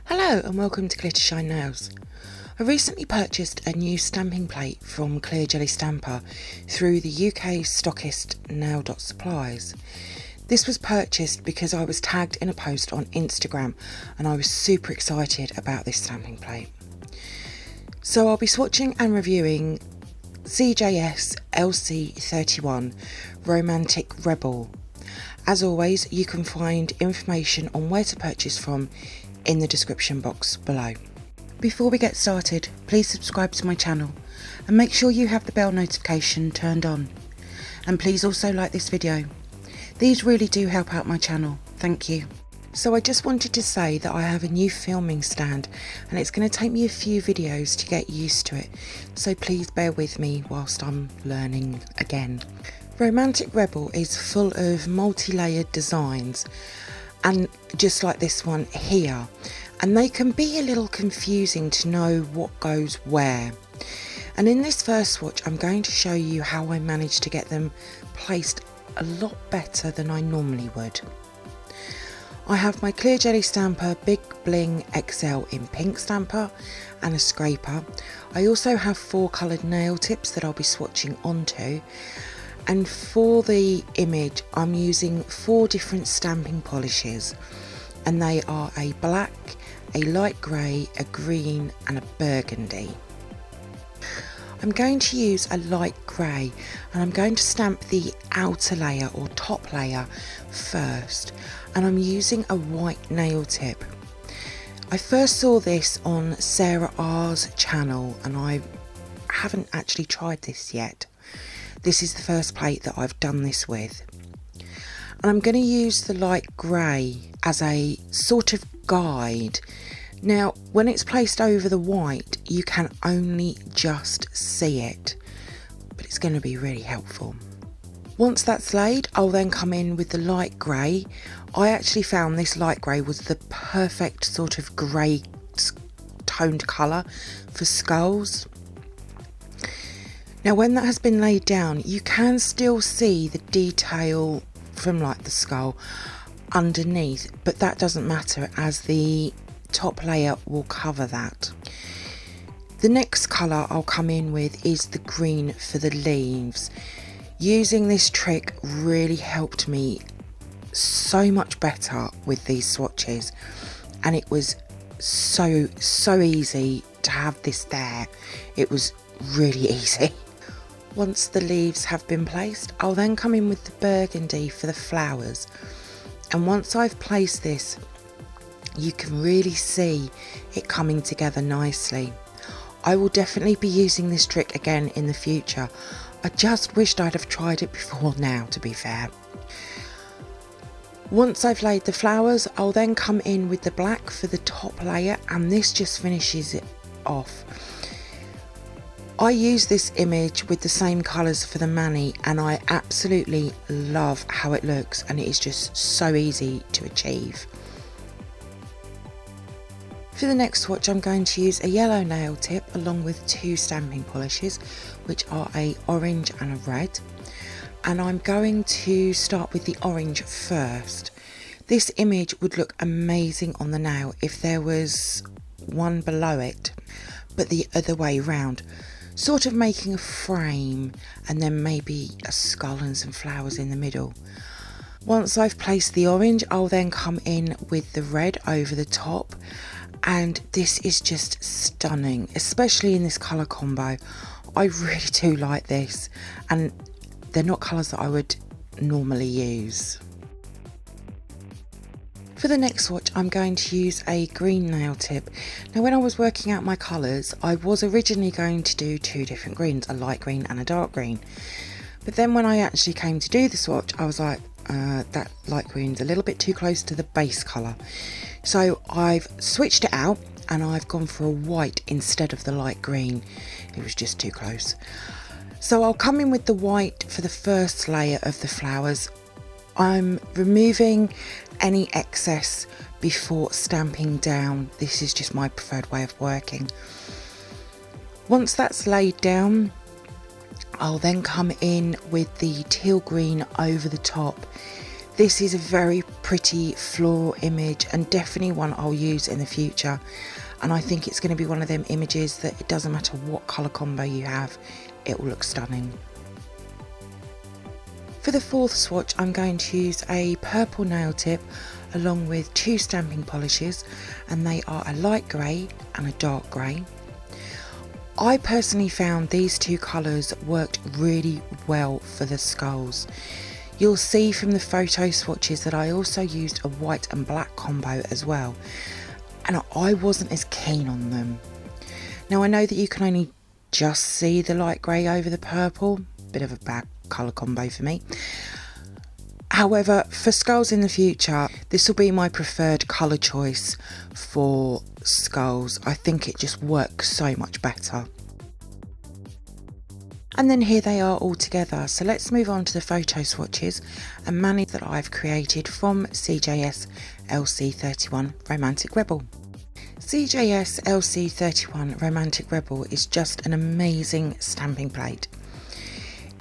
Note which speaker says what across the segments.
Speaker 1: Hello and welcome to glittershinenails. I recently purchased a new stamping plate from Clear Jelly Stamper through the UK stockist Nail.supplies. This was purchased because I was tagged in a post on Instagram and I was super excited about this stamping plate. So I'll be swatching and reviewing CJS-LC-31 Romantic Rebel. As always, you can find information on where to purchase from in the description box below. Before we get started, please subscribe to my channel and make sure you have the bell notification turned on. And please also like this video. These really do help out my channel, thank you. So I just wanted to say that I have a new filming stand and it's going to take me a few videos to get used to it, so please bear with me whilst I'm learning again. Romantic Rebel is full of multi-layered designs, and just like this one here, and they can be a little confusing to know what goes where. And in this first swatch I'm going to show you how I managed to get them placed a lot better than I normally would. I have my Clear Jelly Stamper Big Bling XL in pink stamper and a scraper. I also have 4 coloured nail tips that I'll be swatching onto. And for the image I'm using 4 different stamping polishes, and they are a black, a light grey, a green and a burgundy. I'm going to use a light grey and I'm going to stamp the outer layer or top layer first, and I'm using a white nail tip. I first saw this on Sarah R's channel and I haven't actually tried this yet. This is the first plate that I've done this with. And I'm going to use the light grey as a sort of guide. Now, when it's placed over the white, you can only just see it, but it's going to be really helpful. Once that's laid, I'll then come in with the light grey. I actually found this light grey was the perfect sort of grey toned colour for skulls. Now when that has been laid down, you can still see the detail from like the skull underneath, but that doesn't matter as the top layer will cover that. The next colour I'll come in with is the green for the leaves. Using this trick really helped me so much better with these swatches, and it was so easy to have this there. It was really easy. Once the leaves have been placed, I'll then come in with the burgundy for the flowers. And once I've placed this, you can really see it coming together nicely. I will definitely be using this trick again in the future. I just wished I'd have tried it before now, to be fair. Once I've laid the flowers, I'll then come in with the black for the top layer, and this just finishes it off. I use this image with the same colours for the mani and I absolutely love how it looks, and it is just so easy to achieve. For the next swatch I'm going to use a yellow nail tip along with 2 stamping polishes, which are a orange and a red. And I'm going to start with the orange first. This image would look amazing on the nail if there was one below it, but the other way round. Sort of making a frame and then maybe a skull and some flowers in the middle. Once I've placed the orange, I'll then come in with the red over the top, and this is just stunning, especially in this colour combo. I really do like this, and they're not colours that I would normally use. For the next swatch I'm going to use a green nail tip. Now when I was working out my colours, I was originally going to do 2 different greens, a light green and a dark green. But then when I actually came to do the swatch, I was like, that light green's a little bit too close to the base colour. So I've switched it out and I've gone for a white instead of the light green. It was just too close. So I'll come in with the white for the first layer of the flowers. I'm removing any excess before stamping down. This is just my preferred way of working. Once that's laid down, I'll then come in with the teal green over the top. This is a very pretty floral image and definitely one I'll use in the future, and I think it's going to be one of them images that it doesn't matter what colour combo you have, it will look stunning. For the fourth swatch, I'm going to use a purple nail tip along with 2 stamping polishes, and they are a light grey and a dark grey. I personally found these 2 colours worked really well for the skulls. You'll see from the photo swatches that I also used a white and black combo as well, and I wasn't as keen on them. Now I know that you can only just see the light grey over the purple, bit of a bad colour combo for me. However, for skulls in the future, this will be my preferred colour choice for skulls. I think it just works so much better. And then here they are all together. So let's move on to the photo swatches and mani that I've created from CJS-LC-31 Romantic Rebel. CJS-LC-31 Romantic Rebel is just an amazing stamping plate.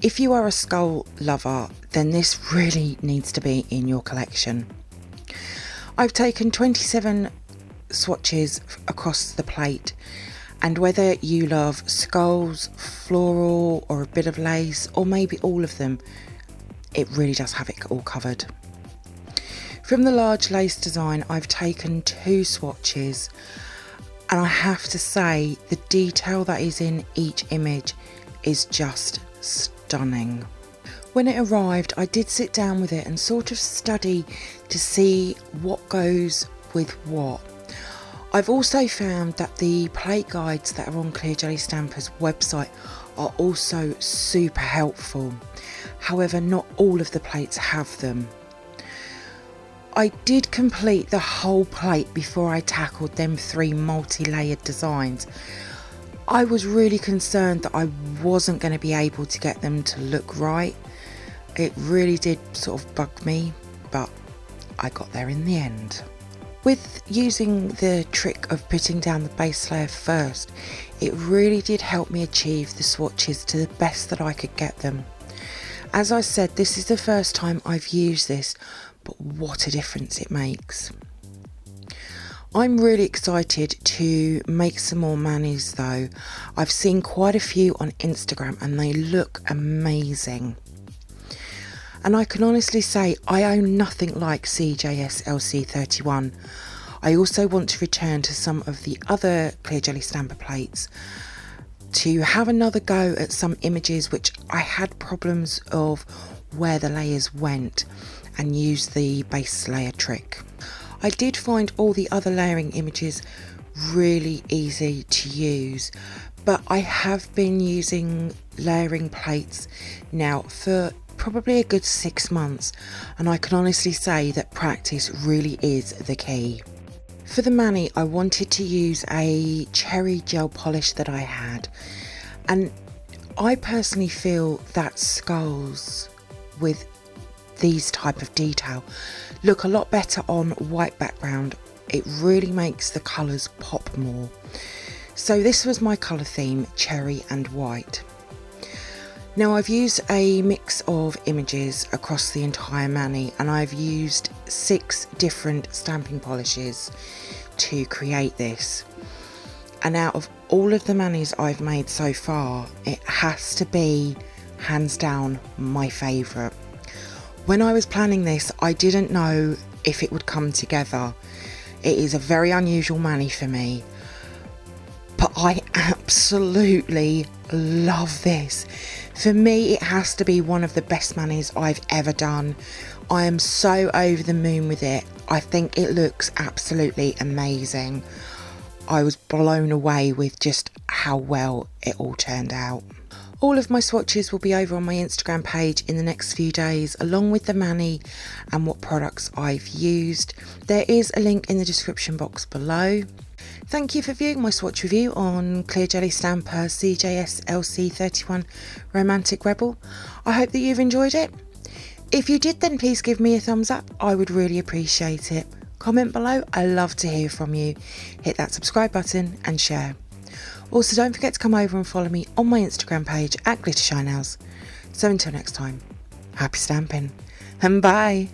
Speaker 1: If you are a skull lover, then this really needs to be in your collection. I've taken 27 swatches across the plate, and whether you love skulls, floral, or a bit of lace, or maybe all of them, it really does have it all covered. From the large lace design, I've taken 2 swatches, and I have to say the detail that is in each image is just stunning. When it arrived, I did sit down with it and sort of study to see what goes with what. I've also found that the plate guides that are on Clear Jelly Stampers' website are also super helpful. However, not all of the plates have them. I did complete the whole plate before I tackled them 3 multi-layered designs. I was really concerned that I wasn't going to be able to get them to look right. It really did sort of bug me, but I got there in the end. With using the trick of putting down the base layer first, it really did help me achieve the swatches to the best that I could get them. As I said, this is the first time I've used this, but what a difference it makes. I'm really excited to make some more manis though. I've seen quite a few on Instagram and they look amazing. And I can honestly say I own nothing like CJS-LC-31. I also want to return to some of the other Clear Jelly Stamper plates to have another go at some images which I had problems of where the layers went, and use the base layer trick. I did find all the other layering images really easy to use, but I have been using layering plates now for probably a good 6 months, and I can honestly say that practice really is the key. For the mani, I wanted to use a cherry gel polish that I had, and I personally feel that skulls with these type of detail look a lot better on white background. It really makes the colours pop more. So this was my colour theme, cherry and white. Now I've used a mix of images across the entire mani, and I've used 6 different stamping polishes to create this. And out of all of the manis I've made so far, it has to be hands down my favourite. When I was planning this, I didn't know if it would come together. It is a very unusual mani for me, but I absolutely love this. For me, it has to be one of the best manis I've ever done. I am so over the moon with it. I think it looks absolutely amazing. I was blown away with just how well it all turned out. All of my swatches will be over on my Instagram page in the next few days, along with the mani and what products I've used. There is a link in the description box below. Thank you for viewing my swatch review on Clear Jelly Stamper CJS-LC-31 Romantic Rebel. I hope that you've enjoyed it. If you did, then please give me a thumbs up. I would really appreciate it. Comment below. I love to hear from you. Hit that subscribe button and share. Also, don't forget to come over and follow me on my Instagram page at glittershinenails. So until next time, happy stamping and bye.